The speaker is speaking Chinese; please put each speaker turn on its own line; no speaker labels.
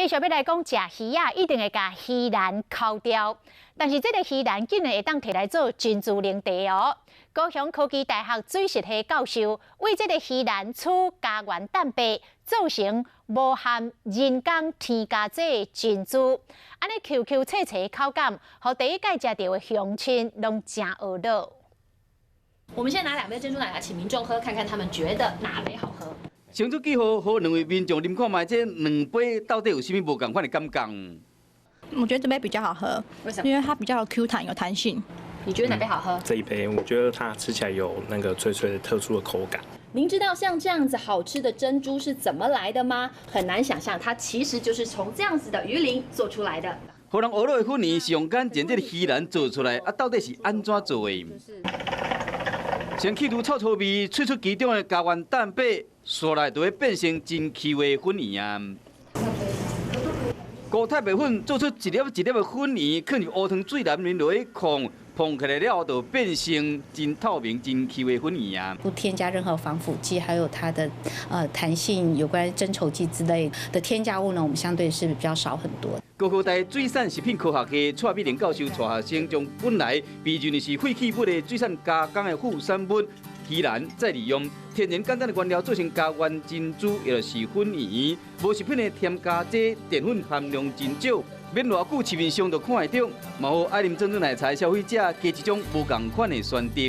续要来讲，食鱼啊，一定会甲鱼篮烤掉。但是这个鱼篮竟然会当摕来做珍珠奶茶哦。高雄科技大学水质系教授为这个鱼篮取家园蛋白，做成无含人工添加剂的珍珠，安尼 QQ 脆脆的口感，和第一届食到的乡亲拢真懊恼。
我们现在拿2杯珍珠奶茶，请民众喝，看看他们觉得哪杯好喝。
成绩几好，好两位民众啉看卖，这2杯到底有啥物无同款的感觉？
我觉得这杯比较好喝，
为什么？
因为它比较 Q 弹，有弹性。
你觉得哪杯好喝？
这一杯我觉得它吃起来有那个脆脆的特殊的口感。
您知道像这样子好吃的珍珠是怎么来的吗？很难想象，它其实就是从这样子的鱼鳞做出来的。
互人学到的粉圆是用简这个鱼篮做出来，到底是安怎做的？先去除臭味，萃出其中的胶原蛋白，刷来就会变成真 Q 的粉圆啊。固态白粉做出一粒一粒的粉圆，放入乌汤水内面落去控，碰起来了就变成真透明、真 Q 的粉圆啊。
不添加任何防腐剂，还有它的弹性有关增稠剂之类的添加物呢，我们相对是比较少很多。
高科大水产食品科学系蔡美玲教授带学生将本来被认为是废弃物的水产加工的副产品鱼篮，再利用天然简单的原料做成家园珍珠，也就是粉圆，无食品的添加剂、淀粉含量真少，免偌久市面上就看会到，嘛好爱啉珍珠奶茶的消费者加一种无同款的选择。